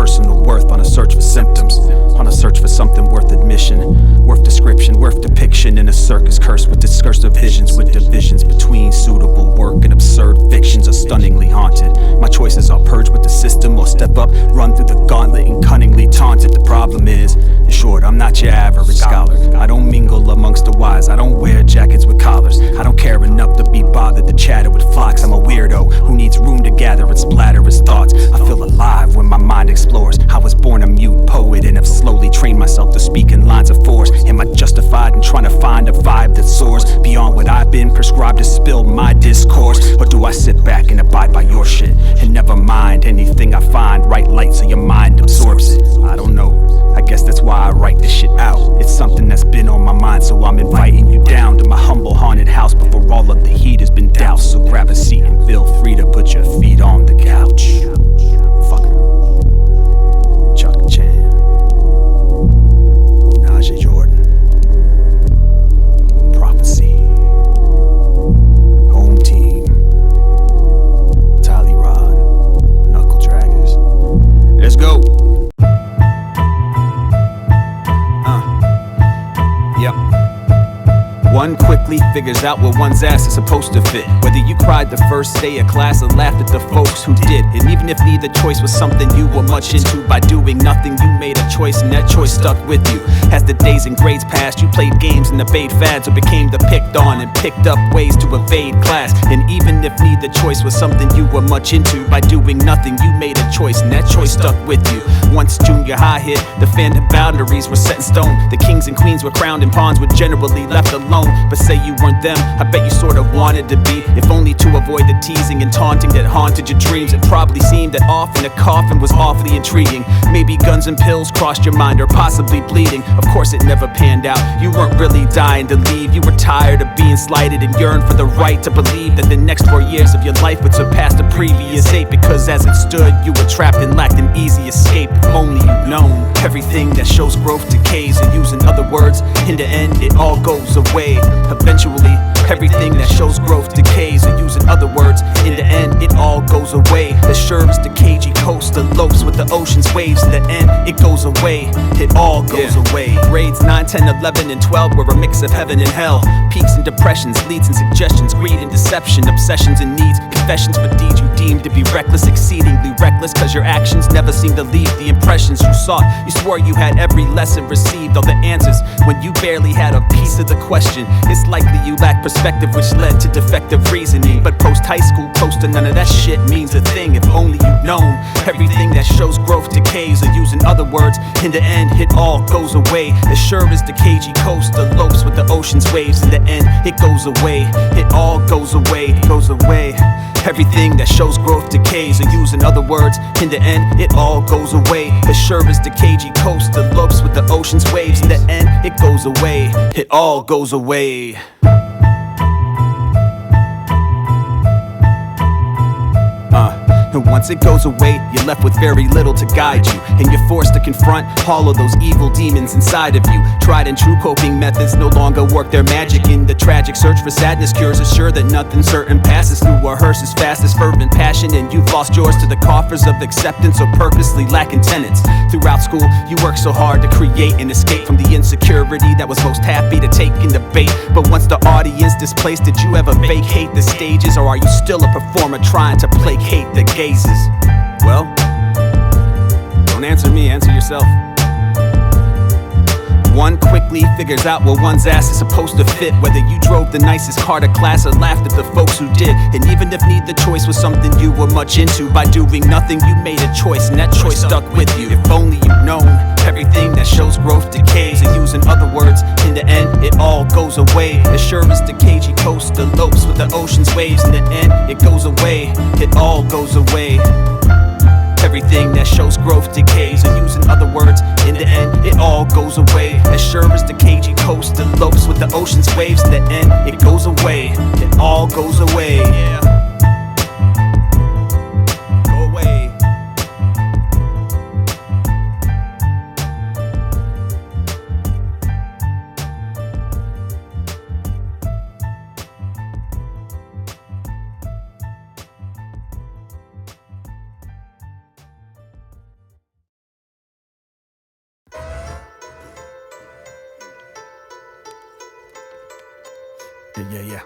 personal worth on a search for symptoms, on a search for something worth admission, worth description, worth depiction, in a circus cursed with discursive visions, with divisions between suitable work and absurd fictions are stunningly haunted. My choices are purged with the system or step up, run through the gauntlet and cunningly taunted. The problem is, in short, I'm not your average scholar. I don't mingle amongst the wise, I don't wear jackets with collars. I don't care enough to be bothered to chatter with flocks. I'm a weirdo who needs room to gather and splatter his thoughts. I feel alive when my mind explores. I was born a mute poet and have slowly trained myself to speak in lines of force. Am I justified in trying to find a vibe that soars beyond what I've been prescribed to spill my discourse? Or do I sit back and abide by your shit and never mind anything I find? Right light so your mind absorbs it. I don't know, I guess that's why I write this shit out. It's something that's been on my mind, so I'm inviting you down to my humble haunted house before all of the heat has been doused. So grab a seat and feel free to put your feet on the couch. Fuck her. Chuck Chan, Najee Jordan, Prophecy, Hometeam, Tali, Knuckle Draggers. Let's go. Yep. One quickly figures out where one's ass is supposed to fit. Whether you cried the first day of class or laughed at the folks who did. And even if neither choice was something you were much into, by doing nothing you made a choice and that choice stuck with you. As the days and grades passed, you played games and obeyed fads, or became the picked on and picked up ways to evade class. And even if neither choice was something you were much into, by doing nothing you made a choice and that choice stuck with you. Once junior high hit, the fandom boundaries were set in stone. The kings and queens were crowned and pawns were generally left alone. But say you weren't them, I bet you sort of wanted to be, if only to avoid the teasing and taunting that haunted your dreams. It probably seemed that often a coffin was awfully intriguing. Maybe guns and pills crossed your mind, or possibly bleeding. Of course it never panned out, you weren't really dying to leave. You were tired of being slighted and yearned for the right to believe that the next 4 years of your life would surpass the previous 8. Because as it stood, you were trapped and lacked an easy escape. If only you'd known, everything that shows growth decays, or using other words, in the end it all goes away. Eventually, everything that shows growth decays, or using other words, in the end it all goes away. As sure as the cagey coast elopes with the ocean's waves, in the end it goes away, it all goes away. Grades 9, 10, 11, and 12 were a mix of heaven and hell. Peaks and depressions, leads and suggestions, greed and deception, obsessions and needs, confessions for deeds you deemed to be reckless, exceedingly reckless, cause your actions never seemed to leave the impressions you sought. You swore you had every lesson, received all the answers, when you barely had a piece of the question. It's likely you lack perspective, which led to defective reasoning. But post high school, close to none of that shit means a thing. If only you'd known, everything that shows growth decays, or using other words, in the end it all goes away. As sure as the cagey coast elopes with the ocean's waves, in the end it goes away, it all goes away, goes away. Everything that shows growth decays, or using other words, in the end it all goes away. As sure as the cagey coast elopes with the ocean's waves, in the end it goes away, it all goes away. And once it goes away, you're left with very little to guide you, and you're forced to confront all of those evil demons inside of you. Tried and true coping methods no longer work their magic. In the tragic search for sadness cures, assure that nothing certain passes through a hearse as fast as fervent passion. And you've lost yours to the coffers of acceptance, or purposely lacking tenants. Throughout school, you worked so hard to create an escape from the insecurity that was most happy to take in the bait. But once the audience displaced, did you ever vacate the stages, or are you still a performer trying to placate the gazes? Well, don't answer me, answer yourself. One quickly figures out where one's ass is supposed to fit, whether you drove the nicest car to class or laughed at the folks who did. And even if neither choice was something you were much into, by doing nothing you made a choice and that choice stuck with you. If only you'd known, everything that shows growth decays, or using other words, in the end it all goes away. As sure as the cagey coast elopes with the ocean's waves, in the end it goes away, it all goes away. Everything that shows growth decays, or using other words, in the end it all goes away. As sure as the cagey coast elopes with the ocean's waves, in the end it goes away, it all goes away. Yeah.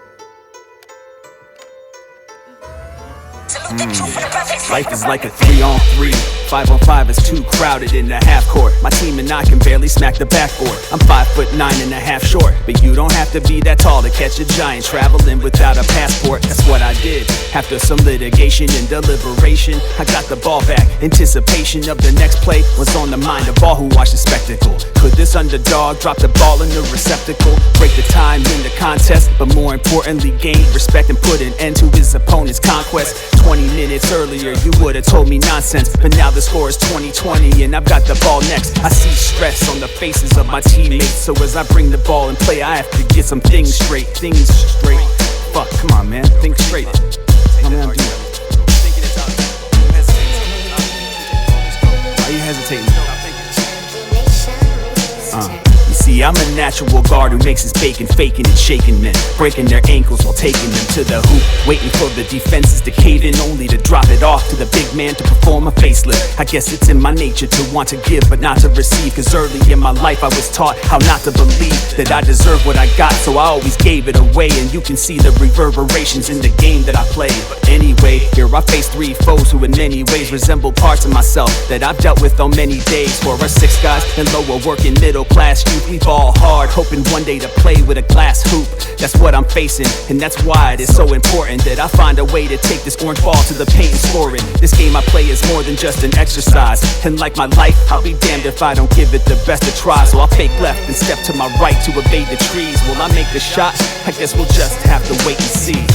Life is like a 3-on-3. 5-on-5 is too crowded in the half court. My team and I can barely smack the backboard. I'm 5'9.5" short, but you don't have to be that tall to catch a giant traveling without a passport. That's what I did. After some litigation and deliberation, I got the ball back. Anticipation of the next play was on the mind of all who watched the spectacle. Could this underdog drop the ball in the receptacle, break the time in the contest, but more importantly gain respect and put an end to his opponent's conquest? 20 minutes earlier you would've told me nonsense, but now the score is 20-20 and I've got the ball next. I see stress on the faces of my teammates, so as I bring the ball and play I have to get some things straight. Fuck, come on man, think straight. Why are you hesitating? See, I'm a natural guard who makes his bacon faking and shaking men, breaking their ankles while taking them to the hoop, waiting for the defenses to cave in, only to drop it off to the big man to perform a facelift. I guess it's in my nature to want to give but not to receive, cause early in my life I was taught how not to believe that I deserve what I got, so I always gave it away, and you can see the reverberations in the game that I played. But anyway, here I face 3 foes who in many ways resemble parts of myself that I've dealt with on many days. For us 6 guys and lower working middle class youth, we ball hard, hoping one day to play with a glass hoop. That's what I'm facing, and that's why it is so important that I find a way to take this orange ball to the paint and score it. This game I play is more than just an exercise, and like my life, I'll be damned if I don't give it the best of try. So I'll fake left and step to my right to evade the trees. Will I make the shot? I guess we'll just have to wait and see.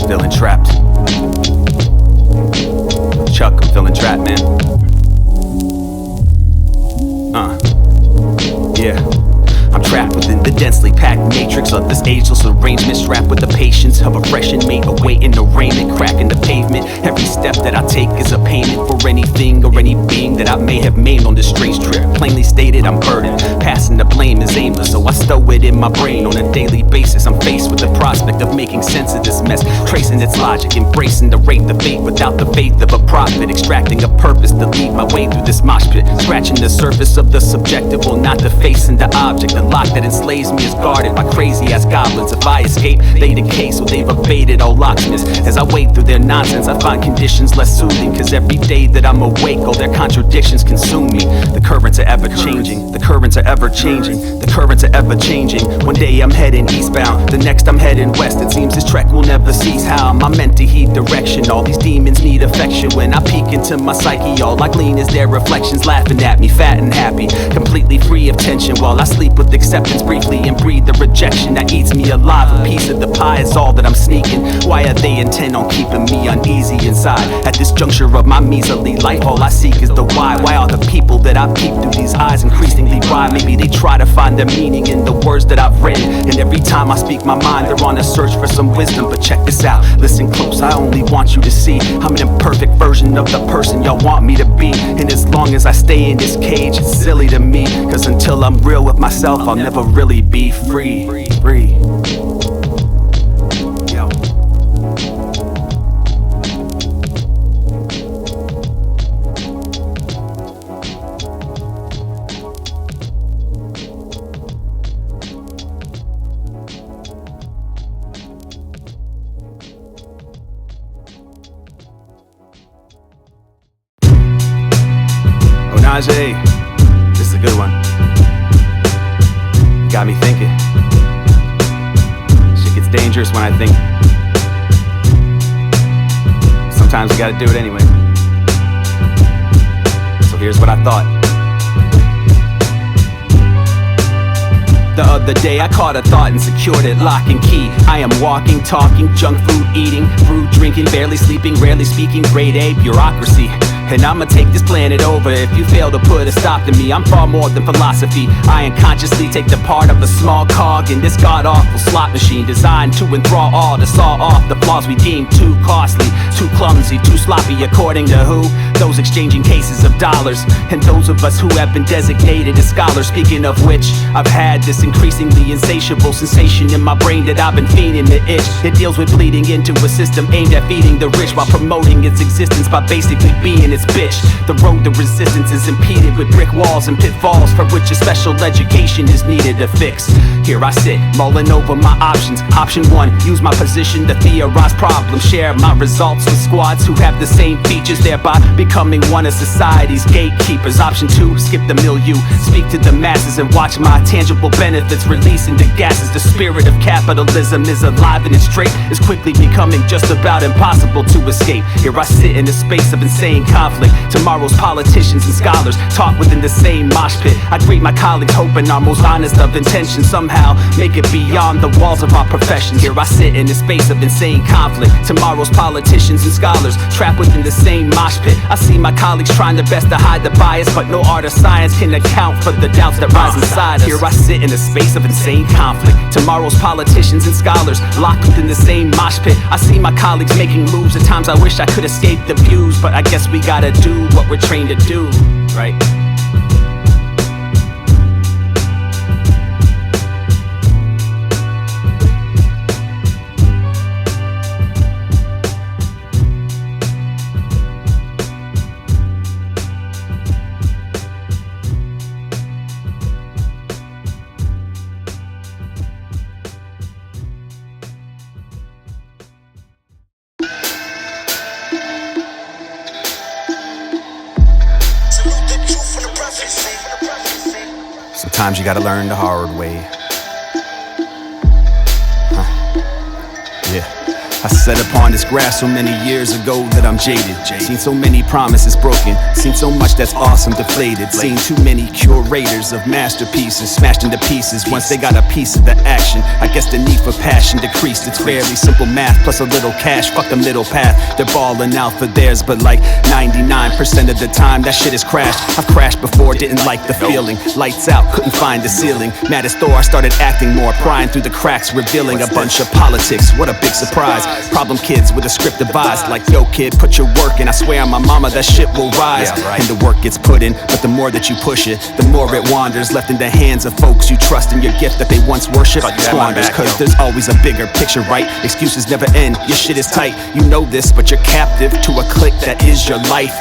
Feeling trapped. Chuck, I'm feeling trapped, man. Yeah. I'm trapped within the densely packed matrix of this ageless arrangement, strapped with the patience of a fresh inmate, awaiting arraignment, cracking the pavement. Every step that I take is a payment for anything or any being that I may have maimed on this strange trip. Plainly stated, I'm burdened. Passing the blame is aimless, so I stow it in my brain on a daily basis. I'm faced with the prospect of making sense of this mess, tracing its logic, embracing the rate, the fate without the faith of a prophet, extracting a purpose to lead my way through this mosh pit, scratching the surface of the subjective, well, not the face and the object. The lock that enslaves me is guarded by crazy-ass goblins. If I escape, they decay, so they've evaded all locksmiths. As I wade through their nonsense, I find conditions less soothing, cause every day that I'm awake, all their contradictions consume me. The currents are ever changing, the currents are ever changing, the currents are ever changing. One day I'm heading eastbound, the next I'm heading west. It seems this trek will never cease. How am I meant to heed direction? All these demons need affection. When I peek into my psyche, all I glean is their reflections laughing at me, fat and happy, completely free of tension, while I sleep with acceptance briefly and breathe the rejection that eats me alive. A piece of the pie is all that I'm sneaking. Why are they intent on keeping me uneasy inside? At this juncture of my measly life, all I seek is the why. Why are the people that I peep through these eyes increasingly wry? Maybe they try to find their meaning in the words that I've written, and every time I speak my mind, they're on a search for some wisdom. But check this out, listen close, I only want you to see I'm an imperfect version of the person y'all want me to be. And as long as I stay in this cage, it's silly to me, cause until I'm real with myself, I'll never really be free. Yo. Najee, this is a good one. Got me thinking. Shit gets dangerous when I think. Sometimes you gotta do it anyway. So here's what I thought. The other day I caught a thought and secured it lock and key. I am walking, talking, junk food eating, brew drinking, barely sleeping, rarely speaking, grade A bureaucracy. And I'ma take this planet over if you fail to put a stop to me. I'm far more than philosophy. I unconsciously take the part of a small cog in this god-awful slot machine, designed to enthrall all, to saw off the flaws we deem too costly, too clumsy, too sloppy, according to who? Those exchanging cases of dollars, and those of us who have been designated as scholars. Speaking of which, I've had this increasingly insatiable sensation in my brain that I've been feeding the itch. It deals with bleeding into a system aimed at feeding the rich while promoting its existence by basically being its bitch. The road to resistance is impeded with brick walls and pitfalls for which a special education is needed to fix. Here I sit, mulling over my options. Option 1, use my position to theorize problems, share my results with squads who have the same features, thereby becoming one of society's gatekeepers. Option 2, skip the milieu, speak to the masses and watch my tangible benefits release into gases. The spirit of capitalism is alive and its trait is quickly becoming just about impossible to escape. Here I sit in a space of insane conflict. Tomorrow's politicians and scholars talk within the same mosh pit. I greet my colleagues hoping our most honest of intentions somehow make it beyond the walls of our profession. Here I sit in a space of insane conflict. Tomorrow's politicians and scholars trapped within the same mosh pit. I see my colleagues trying their best to hide the bias, but no art or science can account for the doubts that rise inside us. Here I sit in a space of insane conflict. Tomorrow's politicians and scholars locked within the same mosh pit. I see my colleagues making moves. At times I wish I could escape the views, but I guess we gotta do what we're trained to do, right? Sometimes you gotta learn the hard way. Yeah. I set upon this grass so many years ago that I'm jaded. Seen so many promises broken, seen so much that's awesome deflated. Seen too many curators of masterpieces smashed into pieces once they got a piece of the action. I guess the need for passion decreased. It's fairly simple math plus a little cash. Fuck the middle path, they're balling out for theirs, but like 99% of the time that shit has crashed. I've crashed before, didn't like the feeling. Lights out, couldn't find the ceiling. Mad as Thor, I started acting more, prying through the cracks, revealing a bunch of politics. What a big surprise. Problem kids with a script devised, like, yo kid, put your work in. I swear on my mama that shit will rise. And the work gets put in, but the more that you push it, the more it wanders, left in the hands of folks you trust, and your gift that they once worshipped squanders. Cause there's always a bigger picture, right? Excuses never end, your shit is tight. You know this, but you're captive to a clique that is your life.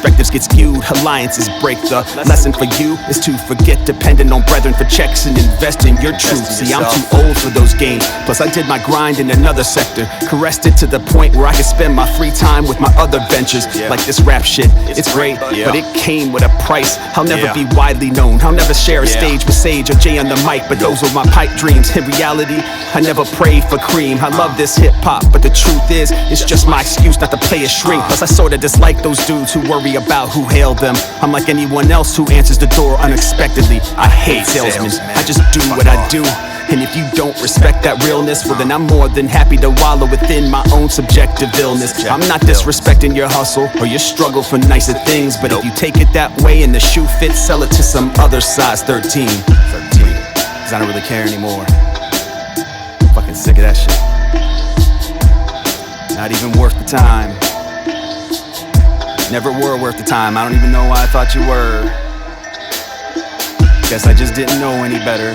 perspectives get skewed, alliances break. The lesson for you is to forget depending on brethren for checks and invest in your truth. See, I'm too old for those games. Plus I did my grind in another sector, caressed it to the point where I could spend my free time with my other ventures. Like this rap shit, it's great, but it came with a price. I'll never be widely known, I'll never share a stage with Sage or Jay on the mic, but those were my pipe dreams. In reality, I never prayed for cream. I love this hip-hop, but the truth is, it's just my excuse not to play a shrink. Plus I sorta dislike those dudes who worry about who hailed them. I'm like anyone else who answers the door unexpectedly. I hate salesmen, I just do what I do. And if you don't respect that realness, well then I'm more than happy to wallow within my own subjective illness. I'm not disrespecting your hustle or your struggle for nicer things, but if you take it that way and the shoe fits, sell it to some other size 13. Cause I don't really care anymore. I'm fucking sick of that shit. Not even worth the time. Never were worth the time. I don't even know why I thought you were. Guess I just didn't know any better.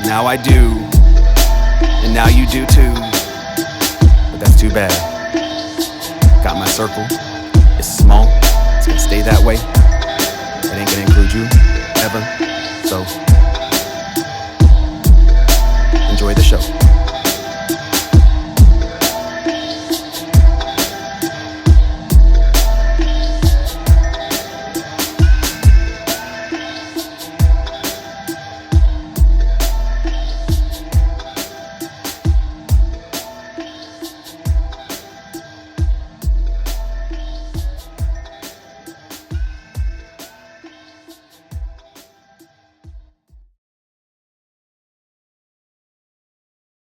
Now I do, and now you do too. But that's too bad. Got my circle, it's small, it's gonna stay that way.